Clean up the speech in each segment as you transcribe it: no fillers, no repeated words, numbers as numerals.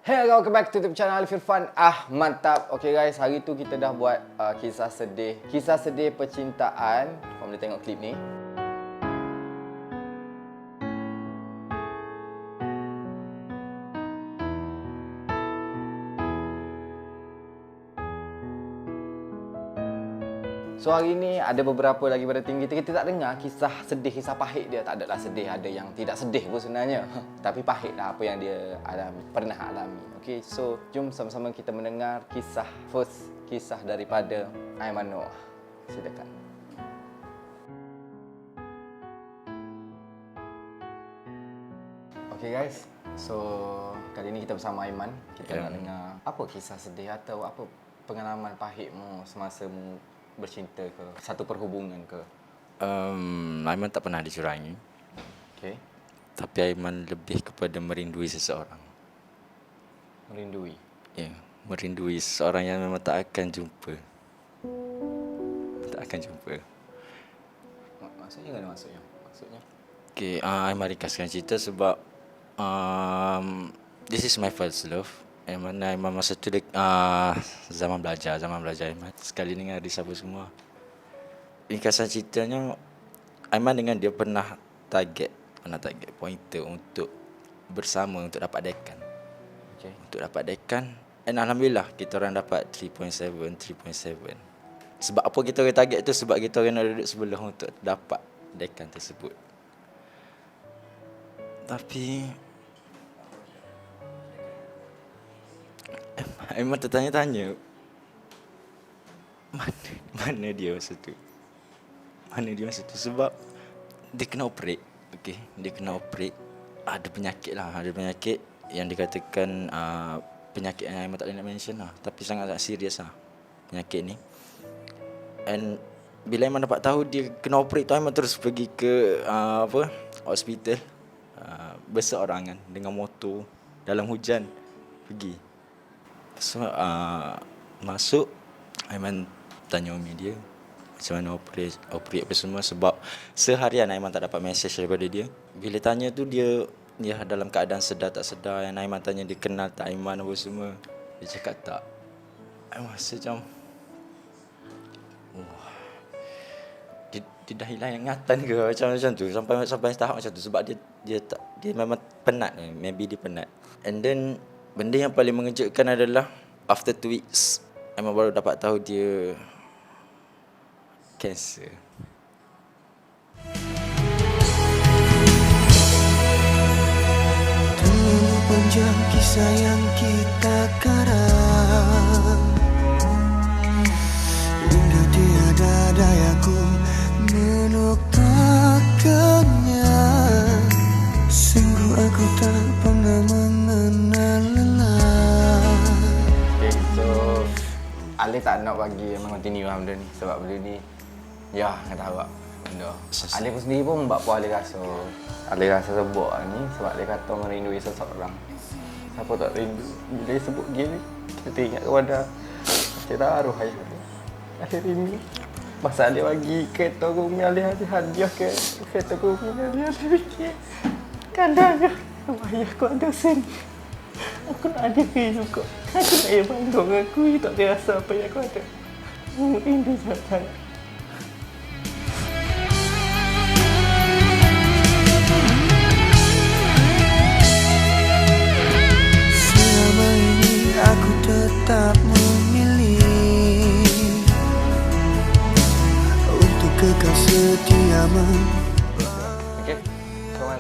Hey, welcome back to YouTube channel Alif Irfan. Mantap. Okay guys, hari tu kita dah buat kisah sedih. Kisah sedih percintaan. Korang boleh tengok klip ni. So hari ni ada beberapa lagi pada tim kita tak dengar kisah sedih, kisah pahit dia. Tak adalah sedih, ada yang tidak sedih pun sebenarnya. Tapi pahit lah apa yang dia pernah alami. Okay, so jom sama-sama kita mendengar kisah kisah daripada Aiman Noah. Silakan. Okay guys, so kali ni kita bersama Aiman. Kita nak dengar apa kisah sedih atau apa pengalaman pahitmu semasa bercinta ke, satu perhubungan ke? Aiman tak pernah dicurangi. Okay. Tapi Aiman lebih kepada merindui seseorang. Merindui? Ya, merindui seseorang yang memang tak akan jumpa. Tak akan jumpa. Maksudnya kan maksudnya? Okay, Aiman ringkaskan cerita sebab this is my first love. Aiman masa tu zaman belajar Aiman. Sekali dengan adik sahabat semua. Ringkasan ceritanya, Aiman dengan dia pernah target pointer untuk bersama untuk dapat dekan. Okay. Untuk dapat dekan, dan alhamdulillah kita orang dapat 3.7. Sebab apa kita orang target tu? Sebab kita orang nak duduk sebelah untuk dapat dekan tersebut. Tapi Aiman tertanya-tanya, mana dia masa tu? Sebab dia kena operate. Okay, dia kena operate. Ada penyakit yang dikatakan penyakit yang Aiman tak boleh nak mention lah. Tapi sangat serius lah penyakit ni. And bila Aiman dapat tahu dia kena operate tu, Aiman terus pergi ke hospital berseorangan dengan motor dalam hujan pergi. So masuk, Aiman tanya umi dia macam mana operate apa semua. Sebab seharian Aiman tak dapat mesej daripada dia. Bila tanya tu dia dalam keadaan sedar tak sedar. Yang Aiman tanya dia kenal tak Aiman apa semua. Dia cakap tak. Aiman rasa macam dia dah hilang ingatan ke macam tu, sampai tahap macam tu. Sebab dia memang penat. Maybe dia penat. And then benda yang paling mengejutkan adalah after 2 weeks Aiman baru dapat tahu dia kanser. Terlalu panjang kisah yang kita karang, hingga tiada dayaku menuktakannya. Sungguh aku tak pernah mengenal lelah. Okay, so Alif tak nak bagi memang continue lah benda ni. Sebab benda ni kata awak benda. Alif pun sendiri pun buat apa Alif rasa. Alif rasa sebut ni sebab Alif kata merindui seseorang. Siapa tak rindu? Bila dia sebut gini, kita teringat kepada cerita arwah ayah dia. Alif rindu. Masa Alif bagi kereta Rumi, Alif hadiah ke kereta Rumi, Alif fikir kadang ayah aku ada sen. Aku nak ada ke juga. Aku nak ia bandung aku, tak terasa apa yang aku ada. Rindu sangat. Selama ini aku tetap memilih untuk kekal setia Okay, kawan,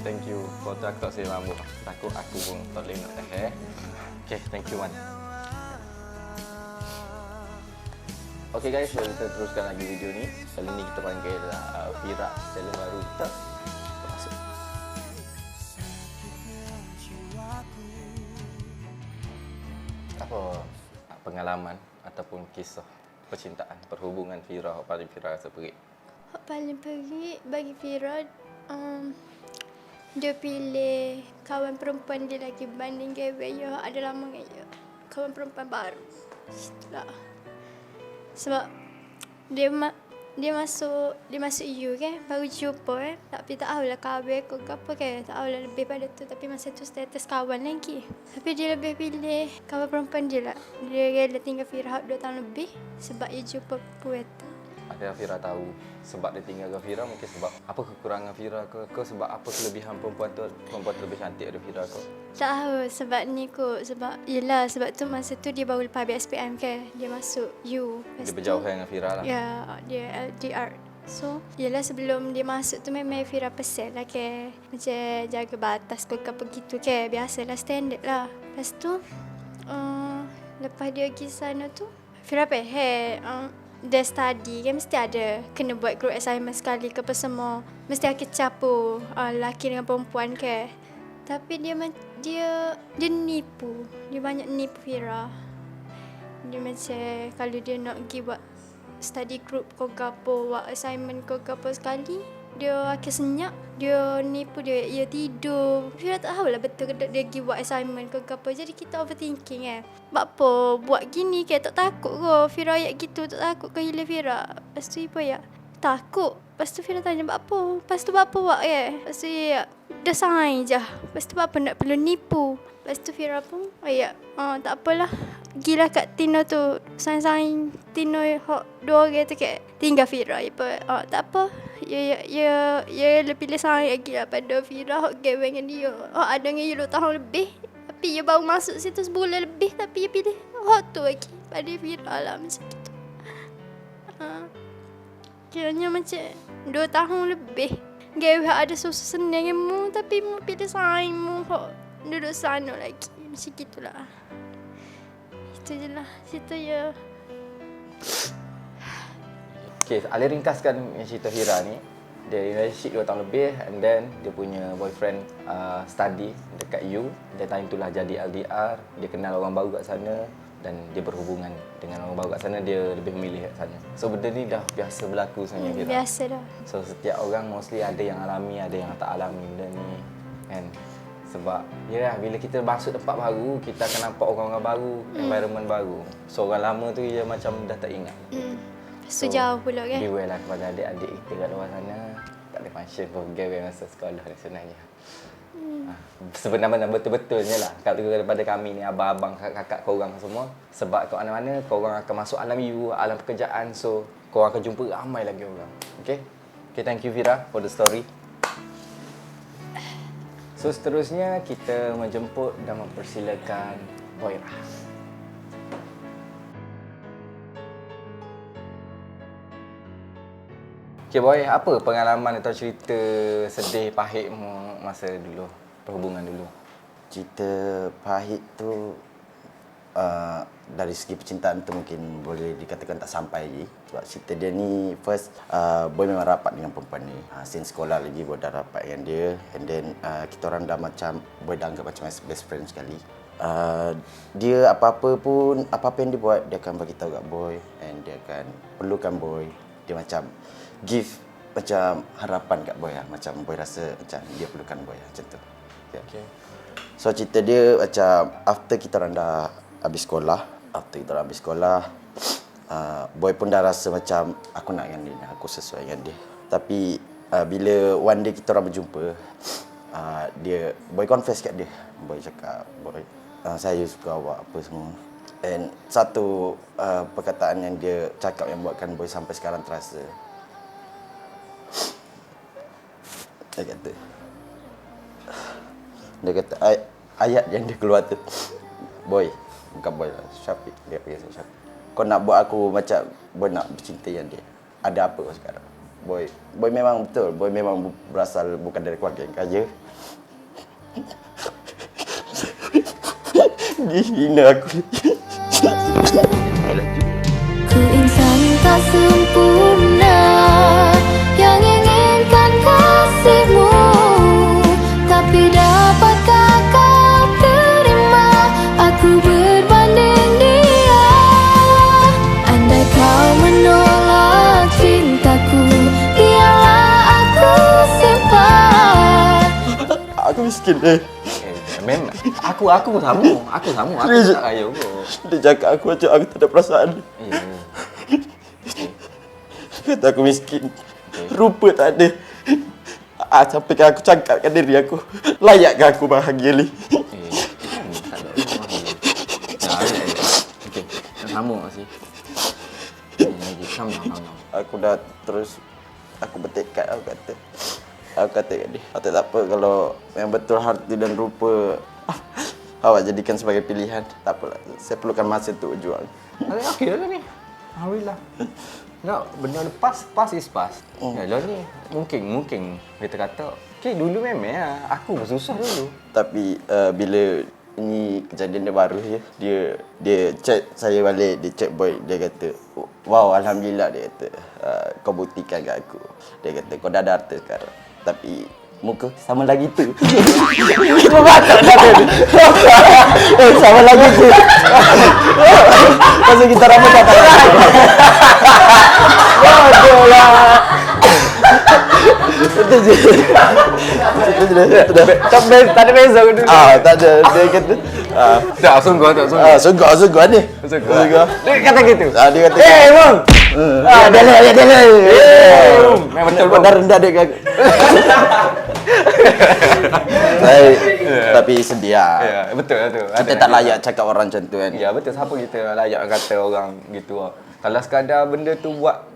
thank you. Kalau tu aku tak boleh lama. Takut aku pun tak boleh nak teh. Okay, thank you, Man. Okay guys, kita teruskan lagi video ni. Kali ni kita panggil Fira, talent baru kita. Masuk. Apa pengalaman ataupun kisah percintaan, perhubungan Fira, paling Fira rasa perit? Paling perit bagi Fira, dia pilih kawan perempuan dia lagi banding dia ada lama dengan dia. Kawan perempuan baru. Setelah. Sebab dia dia masuk U kan, baru jumpa tapi tak tahulah khabar ke apa kan, tak tahulah lebih pada tu, tapi masa tu status kawan lagi. Tapi dia lebih pilih kawan perempuan dia lah. Dia rela tinggal Fira 2 tahun lebih sebab dia jumpa perempuan tu. Ada Fira tahu sebab dia tinggalkan Fira, mungkin sebab apa kekurangan Fira ke sebab apa kelebihan perempuan tu lebih cantik dari Fira ke? Tak tahu sebab ni kot, sebab tu masa tu dia baru lepas SPM kan, dia masuk U. Dia berjauhan dengan Fira lah. Ya, dia LDR. So, yelah sebelum dia masuk tu memang Fira pesan lah ke, macam jaga batas ke apa gitu ke, biasalah standard lah. Lepas tu, lepas dia pergi sana tu, Fira dia study kan, mesti ada kena buat group assignment sekali ke apa semua. Mesti akan campur lelaki dengan perempuan ke. Tapi dia nipu. Dia banyak nipu Fira. Dia macam kalau dia nak pergi buat study group ke apa, buat assignment ke apa sekali, dia akan senyap. Dia nipu dia tidur. Fira tak tahu lah betul ke dia pergi buat assignment ke apa. Jadi kita overthinking kan. Buat apa buat gini ke, tak takut ke Fira ayat gitu, tak takut ke hilang Fira. Lepas tu Ibu ayat takut. Lepas tu Fira tanya buat apa. Lepas tu buat apa buat Lepas tu ayat dah sign je. Lepas tu buat apa nak perlu nipu. Lepas tu Fira pun ayat tak apalah, gilah kat Tino tu, sign Tino hok 2 orang tu kat tinggal Fira tak apa. Ya lebih pilih sign lagi lah pada Fira hok gawang dengan dia. Ada dengan dia 2 tahun lebih. Tapi dia baru masuk situ sebulan lebih, tapi dia pilih hok tu lagi pada Fira lah macam tu. Kiranya macam 2 tahun lebih. Gawang ada susah senang dengan mu, tapi mu pilih sign mu hok duduk sana lagi. Macam gitulah. Itu je lah. Cerita ya. Okay, Ali ringkaskan cerita Fira ni. Dia relationship 2 tahun lebih and then dia punya boyfriend study dekat U. Dia time itulah jadi LDR. Dia kenal orang baru kat sana dan dia berhubungan dengan orang baru kat sana. Dia lebih memilih kat sana. So benda ni dah biasa berlaku sebenarnya Fira. Biasa dah. So setiap orang mostly ada yang alami, ada yang tak alami benda ni kan. Sebab ya bila kita masuk tempat baru, kita akan nampak orang-orang baru, environment baru. So orang lama tu dia macam dah tak ingat. So jauh pula kan. Beware lah kepada adik-adik kita kat luar sana. Tak ada function pun gawe masa sekolah ni sebenarnya. Sebenarnya betul-betulnya lah kalau daripada kami ni, abang-abang, kakak korang semua. Sebab kat mana-mana korang akan masuk alam you, alam pekerjaan. So korang akan jumpa ramai lagi orang. Okay, thank you Fira for the story. So seterusnya kita menjemput dan mempersilakan Boira. Okay Boy, apa pengalaman atau cerita sedih pahitmu masa dulu, perhubungan dulu? Cerita pahit tu dari segi percintaan tu mungkin boleh dikatakan tak sampai lagi. Sebab cerita dia ni first Boy memang rapat dengan perempuan ni. Since sekolah lagi Boy dah rapat dengan dia. And then kita orang dah macam, Boy dah anggap macam best friend sekali. Dia apa-apa yang dia buat, dia akan bagi tahu kat Boy. And dia akan perlukan Boy. Dia macam give macam harapan kat Boy lah. Macam Boy rasa macam dia perlukan Boy lah, macam tu. Okay. So cerita dia macam after kita orang dah habis sekolah, Boy pun dah rasa macam aku nak dengan dia, aku sesuai dengan dia. Tapi bila one day kita orang berjumpa, Boy confess kat dia. Boy cakap, Boy, saya suka awak apa semua. And satu perkataan yang dia cakap yang buatkan Boy sampai sekarang terasa. Dia kata ayat yang dia keluar tu, Boy, bukan Boy lah, Syafiq. Dia panggil saya Syafiq. Kau nak buat aku macam Boy nak bercinta dengan dia. Ada apa kau sekarang? Boy memang betul. Boy memang berasal bukan dari keluarga yang kaya. Dia hina aku. Ku insan tak sempurna yang inginkan kasihmu, tapi dapatkah kau terima aku berbanding dia? Andai kau menolak cintaku, biarlah aku simpan. Aku miskin deh. Memang aku pun sama. Aku tak kaya pun. Dia cakap aku macam aku tak ada perasaan. Ya. Kata aku miskin. Rupa tak ada. Sampai kan aku cakapkan diri aku. Layakkah aku bahagia ni? Tak ada. Okey. Sama sih. Lagi. Come down. Aku dah terus, aku bertekad, Aku kata kat dia, tak apa kalau yang betul harta dan rupa awak jadikan sebagai pilihan. Tak apalah, saya perlukan masa untuk berjuang. Okey lah ni. Alhamdulillah. No, benda lepas, past is past. Ya, lah ni mungkin kita kata, okey dulu memang lah. Aku bersusah dulu. Tapi bila ini kejadian dia baru je, dia chat saya balik, dia chat boy, dia kata, wow, alhamdulillah, dia kata, kau buktikan kat aku. Dia kata kau dah ada harta sekarang. Tapi muka sama lagi tu. Kau batak dah tu. Sama lagi tu. Pasal kita rambut tak tahu. Bodoh lah. Itu je. Tak ada beza dulu. Tak ada. Dia kata, Tak, sungguh. sungguh ni. Sungguh. Dia kata gitu. Dia kata, bang. dia lah. Memang betul, Kau bang. dah rendah dia. Tapi sedih lah. Ya, betul. Kita tak layak cakap orang macam tu kan. Ya, betul. Siapa kita layak kata orang gitu lah. Kalau sekadar benda tu buat,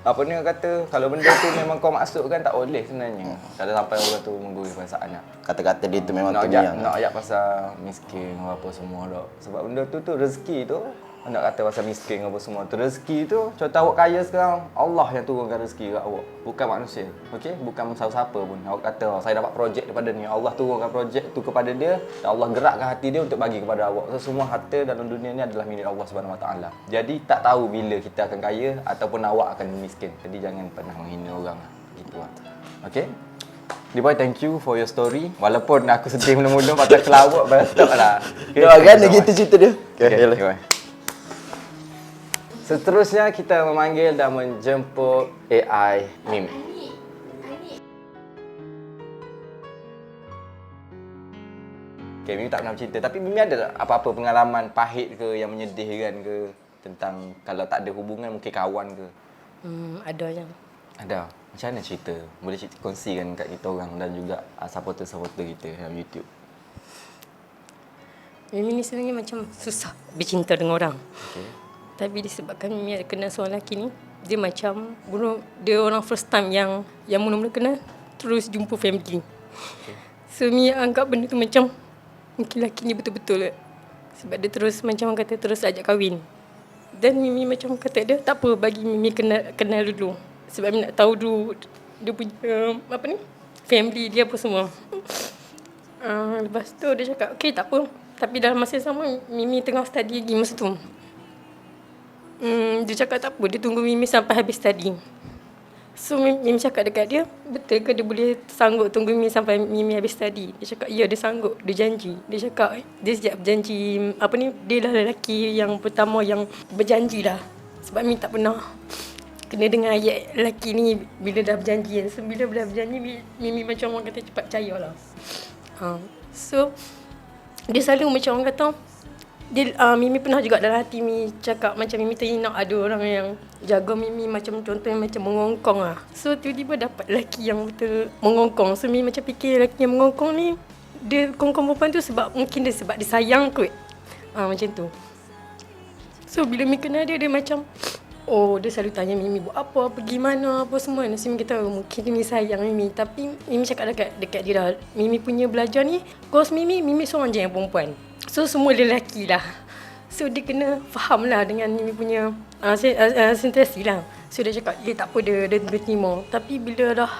apa ni orang kata, kalau benda tu memang kau maksudkan tak boleh sebenarnya. Kalau sampai orang tu menggurui perasaan nak. Kata-kata dia tu memang Nak terngiang. ayat pasal miskin apa semua tak. Sebab benda tu rezeki tu. Nak kata pasal miskin apa semua tu rezeki tu. Contoh awak kaya sekarang, Allah yang turunkan rezeki kat awak, bukan manusia. Okey, bukan siapa-siapa pun. Awak kata saya dapat projek daripada ni, Allah turunkan projek tu kepada dia dan Allah gerakkan hati dia untuk bagi kepada awak. So, semua harta dalam dunia ni adalah milik Allah Subhanahu Wa Taala. Jadi tak tahu bila kita akan kaya ataupun awak akan miskin. Jadi jangan pernah menghina orang gitulah. Okey? Diboy, thank you for your story. Walaupun aku sedih mula-mula pasal kelawak betul lah. Doakan gitu cerita dia. Okay. Seterusnya kita memanggil dan menjemput AI Mimi. Okay, Mimi tak pernah bercerita. Tapi Mimi ada tak apa-apa pengalaman pahit ke yang menyedihkan ke tentang kalau tak ada hubungan mungkin kawan ke? Ada yang Ada. Macam mana cerita? Boleh kongsikan kat kita orang dan juga supporter-supporter kita dalam YouTube. Mimi ni sebenarnya macam susah bercinta dengan orang. Okay. Tapi disebabkan Mimi ada kenal seorang lelaki ni, dia macam dia orang first time yang mula-mula kenal terus jumpa family. Okay. So Mimi anggap benda tu macam mungkin lelaki ni betul-betul. Sebab dia terus macam kata terus ajak kahwin. Dan Mimi macam kata dia tak apa bagi Mimi kenal dulu. Sebab Mimi nak tahu dulu dia punya family dia apa semua. Lepas tu dia cakap okey tak apa. Tapi dalam masa yang sama Mimi tengah study lagi masa tu. Dia cakap tak apa, dia tunggu Mimi sampai habis study. So Mimi cakap dekat dia, betul ke dia boleh sanggup tunggu Mimi sampai Mimi habis study? Dia cakap ya, dia sanggup, dia janji. Dia cakap dia sejak berjanji dia lah lelaki yang pertama yang berjanji lah. Sebab Mimi tak pernah kena dengan ayat lelaki ni bila dah berjanji kan. So bila dah berjanji Mimi macam orang kata cepat percaya lah. So dia selalu macam orang kata Mimi pernah juga dalam hati Mimi cakap macam Mimi nak ada orang yang jaga Mimi macam contohnya macam mengongkong lah. So tiba-tiba dapat lelaki yang betul mengongkong. So Mimi macam fikir lelaki yang mengongkong ni dia kongkong perempuan tu sebab dia sayang kot. Macam tu. So bila Mimi kenal dia macam dia selalu tanya Mimi buat apa, pergi mana, apa semua. Nasi Mimi kata mungkin Mimi sayang Mimi. Tapi Mimi cakap dekat dia dah, Mimi punya belajar ni, kos Mimi seorang je yang perempuan. So semua lelaki lah. So dia kena faham lah dengan Mimi punya sensitivity lah. So dia cakap dia tak apa, dia terima. Tapi bila dah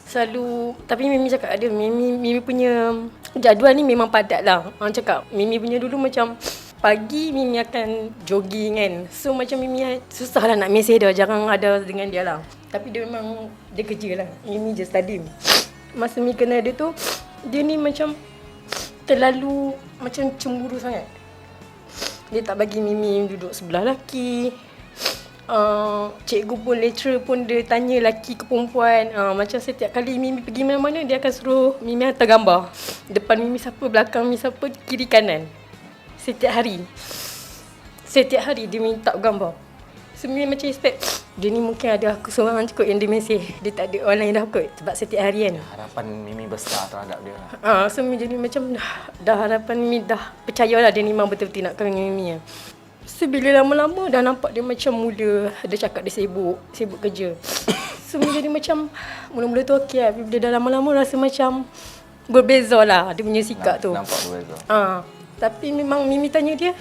selalu, tapi Mimi cakap ada Mimi punya jadual ni memang padat lah. Orang cakap Mimi punya dulu macam pagi Mimi akan jogging kan. So macam Mimi susah lah nak mesej dia, jarang ada dengan dia lah. Tapi dia memang dia kerja lah, Mimi je study. Masa Mimi kenal dia tu, dia ni macam terlalu macam cemburu sangat. Dia tak bagi Mimi duduk sebelah lelaki. Cikgu pun, lecturer pun dia tanya lelaki ke perempuan. Macam setiap kali Mimi pergi mana-mana, dia akan suruh Mimi hantar gambar. Depan Mimi siapa, belakang Mimi siapa, kiri kanan. Setiap hari dia minta gambar. So Mimi macam expect dia ni mungkin ada aku seorang kot yang dia mesej. Dia tak ada orang lain dah kot sebab setiap hari kan. Harapan Mimi besar terhadap dia. So Mimi jadi macam dah harapan Mimi dah percayalah dia ni memang betul-betul nak kahwin dengan Mimi lah. So bila lama-lama dah nampak dia macam mula dia cakap dia sibuk kerja. So Mimi jadi macam mula-mula tu okey lah. Bila dah lama-lama rasa macam berbeza lah dia punya sikap tu. Nampak berbeza. Tapi memang Mimi tanya dia,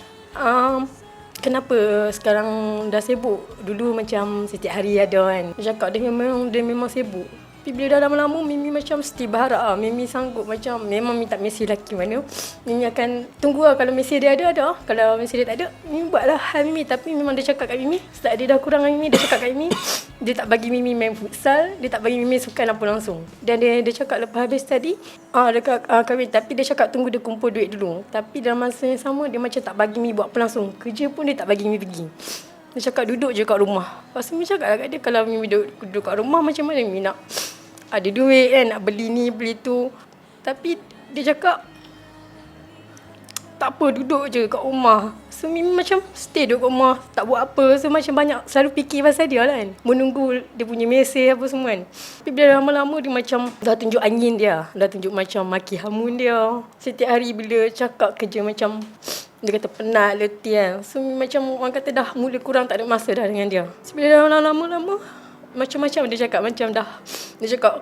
kenapa sekarang dah sibuk? Dulu macam setiap hari ada kan. Dia cakap dia memang sibuk. Tapi bila dah lama-lama Mimi macam still berharap lah. Mimi sanggup macam memang Mimi tak mesej lelaki mana. Mimi akan tunggu lah kalau mesej dia ada. Kalau mesej dia tak ada, Mimi buatlah hal Mimi. Tapi memang dia cakap kat Mimi, setelah dia dah kurang dengan Mimi, dia cakap kat Mimi, dia tak bagi Mimi main futsal, dia tak bagi Mimi sukan apa langsung. Dan dia cakap lepas habis tadi, dekat kahwin. Tapi dia cakap tunggu dia kumpul duit dulu. Tapi dalam masa yang sama, dia macam tak bagi Mimi buat apa langsung. Kerja pun dia tak bagi Mimi pergi. Dia cakap duduk je kat rumah. Lepas tu Mimi cakap lah kat dia, kalau Mimi duduk kat rumah macam mana Mimi nak ada duit kan, nak beli ni beli tu. Tapi dia cakap tak apa, duduk je kat rumah. So Mimi macam stay duduk kat rumah, tak buat apa. So macam banyak selalu fikir pasal dia lah kan, menunggu dia punya mesej apa semua kan. Tapi bila lama-lama dia macam dah tunjuk angin dia, dah tunjuk macam maki hamun dia. Setiap hari bila cakap kerja macam dia kata penat, letih kan. So Mimi macam orang kata dah mula kurang tak ada masa dah dengan dia. So bila dah lama-lama macam-macam dia cakap, macam dah dia cakap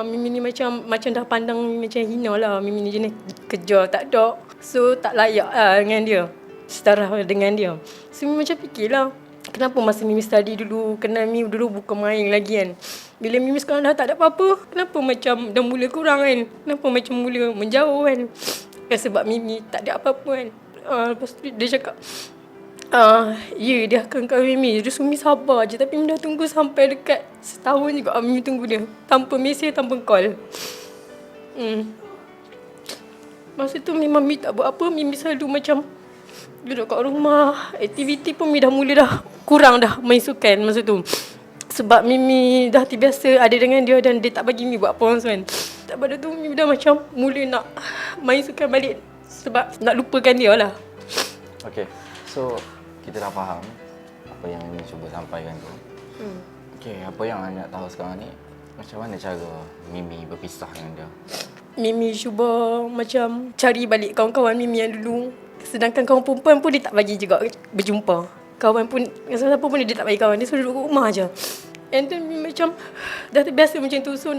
Mimi ni macam dah pandang Mimi macam hina lah. Mimi ni jenis kerja tak ada, so tak layak lah dengan dia, setara dengan dia. So Mimi macam fikirlah, kenapa masa Mimi study dulu, kenal Mimi dulu bukan main lagi kan. Bila Mimi sekarang dah tak ada apa-apa, kenapa macam dah mula kurang kan, kenapa macam mula menjauh kan. Sebab Mimi tak ada apa-apa kan. Lepas tu dia cakap ya dia akan kahwin Mimi. Terus Mimi sabar je. Tapi Mimi dah tunggu sampai dekat setahun juga Mimi tunggu dia, tanpa mesej, tanpa call. Masa tu memang Mimi tak buat apa. Mimi selalu macam duduk kat rumah. Aktiviti pun Mimi dah mula dah kurang dah main sukan masa tu. Sebab Mimi dah terbiasa ada dengan dia dan dia tak bagi Mimi buat apa langsung kan. Pada tu Mimi dah macam mula nak main sukan balik sebab nak lupakan dia lah. Okay, so kita dah faham apa yang Mimi cuba sampaikan tu. Okay, apa yang Anda nak tahu sekarang ni, macam mana cara Mimi berpisah dengan dia? Mimi cuba macam cari balik kawan-kawan Mimi yang dulu. Sedangkan kawan perempuan pun dia tak bagi juga berjumpa. Kawan pun, siapa pun dia tak bagi kawan. Dia suruh duduk kat rumah je. And then Mimi macam dah terbiasa macam tu. So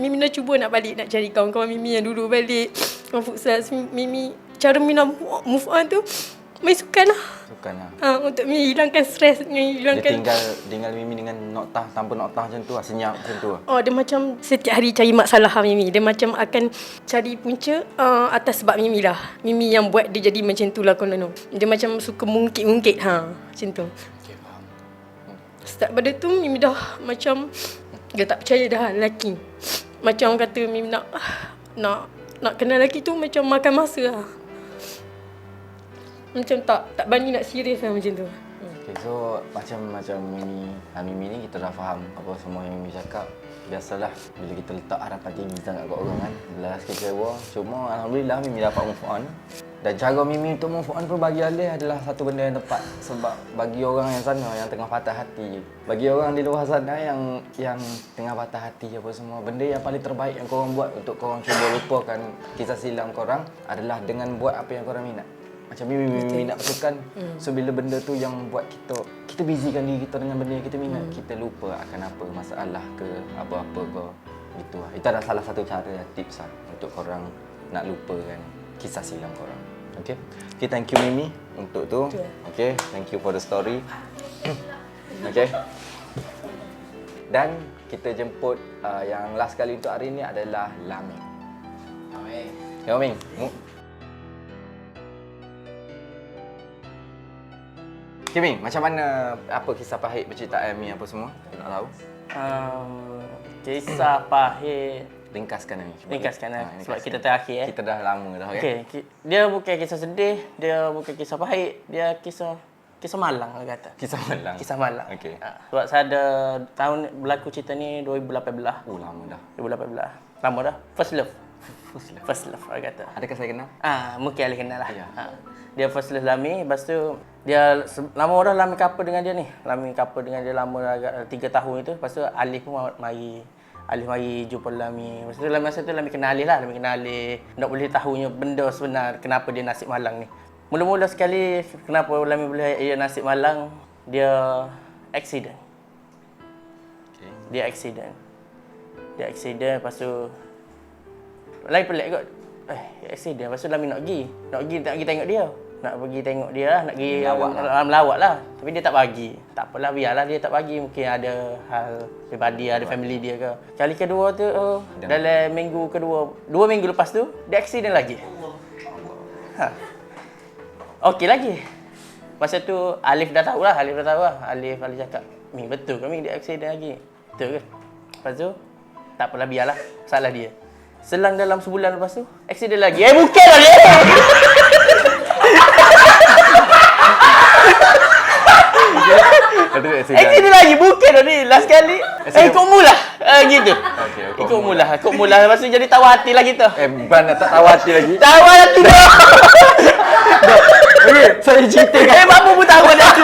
Mimi dah cuba nak balik, nak cari kawan-kawan Mimi yang dulu balik. Kawan futsal. Mimi, cara Mimi nak move on tu main sukan lah. Sukan lah. Untuk Mimi hilangkan stres, hilangkan. Dia tinggal Mimi dengan noktah, tanpa noktah macam tu lah, senyap macam tu lah. Dia macam setiap hari cari masalah Mimi. Dia macam akan cari punca atas sebab Mimi lah. Mimi yang buat dia jadi macam tu lah konon. Dia macam suka mungkit-mungkit macam tu. Okay, faham. Start pada tu Mimi dah macam dia tak percaya dah lelaki. Macam orang kata Mimi nak kenal lelaki tu macam makan masa lah. Macam tak berani nak serius lah macam tu. Okay, so macam Mimi ni kita dah faham apa semua yang Mimi cakap. Biasalah bila kita letak harapan tinggi sangat kat orang kan, belas kecewa. Cuma alhamdulillah Mimi dapat move on. Dan cara Mimi untuk move on pun bagi Alif adalah satu benda yang tepat. Sebab bagi orang yang sana yang tengah patah hati, bagi orang di luar sana yang tengah patah hati apa semua, benda yang paling terbaik yang korang buat untuk korang cuba lupakan kisah silam korang adalah dengan buat apa yang korang minat. Macam Mimi nak bersukan. So bila benda tu yang buat kita busykan diri kita dengan benda yang kita minat, kita lupa akan apa masalah ke apa-apa ke gitu lah. Itu adalah salah satu cara, tips lah untuk korang nak lupakan kisah silam korang. Okay, thank you Mimi untuk tu. Okay, thank you for the story. Okay. Dan kita jemput yang last kali untuk hari ni adalah Laming. Laming. Okay, Ming, macam mana, apa kisah pahit percintaan Ming apa semua? Kita nak tahu. Kisah pahit. Ringkaskan ni. Ringkaskan sebab kita terakhir Kita dah lama dah. Okay. Dia bukan kisah sedih, dia bukan kisah pahit, dia kisah malang lah kata. Kisah malang. Kisah malang. Okey. Sebab saya ada tahun berlaku cerita ni 2018. Lama dah. 2018. Lama dah. First love. First love orang kata. Adakah saya kenal? Mungkin Ali kenal lah. Ya. Dia first love Lami, lepas tu dia lama orang Lami couple dengan dia ni. Lami couple dengan dia lama agak 3 tahun itu. Lepas tu Alif pun mari jumpa Lami. Lepas tu masa tu Lami kenal Alif lah. Lami kenal Alif. Nak boleh tahunya benda sebenar kenapa dia nasib malang ni. Mula-mula sekali kenapa Lami boleh dia nasib malang, dia accident. Okay. Dia accident, lepas tu lain pelik kot. Accident, lepas tu Lami nak pergi tengok dia. Nak pergi tengok dia lah, nak pergi melawat lah. Tapi dia tak bagi. Tak apalah, biarlah dia tak bagi. Mungkin ada hal pribadi, ada family dia ke. Kali kedua tu, dalam minggu kedua, 2 minggu lepas tu, dia accident lagi. Okey lagi. Masa tu Alif dah tahu lah. Alif cakap, Mi betul ke Mi dia accident lagi? Betul ke? Lepas tu, tak apalah, biarlah. Salah dia. Selang dalam sebulan lepas tu, accident lagi. Bukan lah dia! Accident lagi, bukan lah ni. Last kali, ikut mulah. Gitu. Ikut mulah. Lepas tu jadi tawa hati lah kita. Ban tak tahu hati lagi. Tawa hati dah! Saya ceritakan. Apa pun tahu dah tu.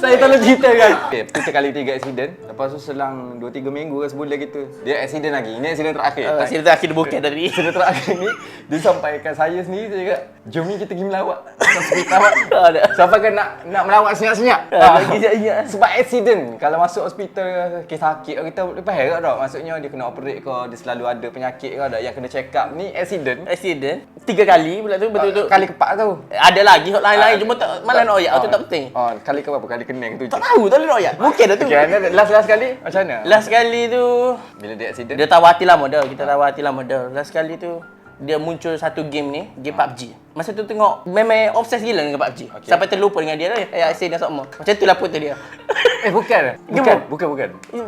Saya tolong ceritakan. Kita kali 3 accident. Lepas tu selang 2-3 minggu ke sebulan gitu, dia accident lagi. Ini accident terakhir. Accident terakhir dia bukan tadi. Accident terakhir ni, dia sampaikan saya sendiri, saya cakap, jom ni kita pergi melawat. Hospital. Sampai kan nak melawat senyap-senyap. Lagi senyap. Sebab accident. Kalau masuk hospital, kes sakit, kita boleh faham tak? Maksudnya dia kena operate ke, dia selalu ada penyakit ke tak yang kena check up. Ni accident. 3 kali pula tu betul-betul. Kali keempat tahu. Ada lagi hot lain-lain, cuma tak malah nak oyak tu tak penting. Kali ke berapa? Kali kening tu. Tak tahu, tak boleh nak oyak. Mungkin dah tu. Okay, last kali macam mana? Last kali tu Bila dia accident? dia tahu hati lama dah. Kita tahu hati lama dah. Last kali tu dia muncul satu game ni, game PUBG. Masa tu tengok memang obses gila dengan PUBG. Okay. Sampai terlupa dengan dia dah. Accident sama. Macam tu lah putus dia. Bukan.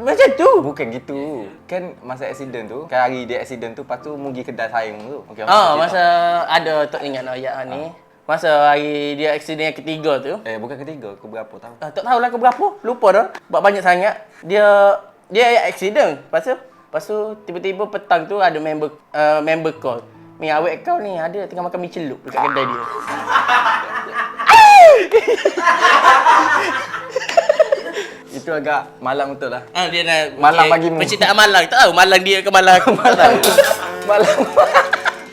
Macam tu. Bukan gitu. Kan masa accident tu, kan hari dia accident tu, lepas tu pergi kedai saing tu. Okay, Masa ada tak ingat nak oyak ni. Masa hari dia accident yang ketiga tu. Bukan ketiga, ke berapa tahu? Tak tahulah ke berapa. Lupa dah. Sebab banyak sangat. Dia accident. Lepas tu tiba-tiba petang tu ada member call. Mi awak kau ni ada tengah makan mi celup dekat kedai dia. Itu agak malang betul lah. Dia nak Malang bagimu. Penciptaan malang. Tak tahu malang dia ke malang aku. Tak tahu. Malang.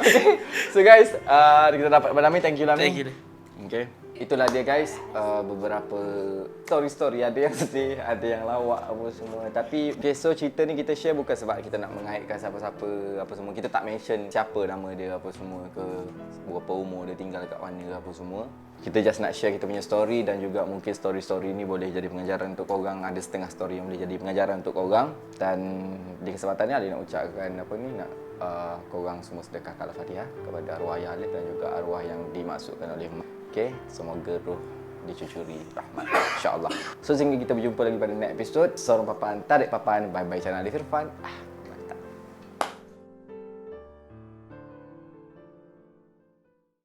Okay. So guys, kita dapat Lami. Thank you Lami. Thank you. Okay. Itulah dia guys, beberapa story-story, ada yang sedih, ada yang lawak apa semua. Tapi okay, so cerita ni kita share bukan sebab kita nak mengaitkan siapa-siapa apa semua. Kita tak mention siapa nama dia apa semua ke, berapa umur dia, tinggal kat mana ke apa semua. Kita just nak share kita punya story dan juga mungkin story-story ni boleh jadi pengajaran untuk korang. Ada setengah story yang boleh jadi pengajaran untuk korang. Dan di kesempatan ni Ali nak ucapkan apa ni, nak korang semua sedekahkan Al-Fatihah kepada arwah Ayah Alif dan juga arwah yang dimaksudkan oleh Okay, semoga roh dicucuri rahmat insya-Allah. So sehingga kita berjumpa lagi pada next episode. Sorong papan, tarik papan. Bye bye channel Alif Irfan.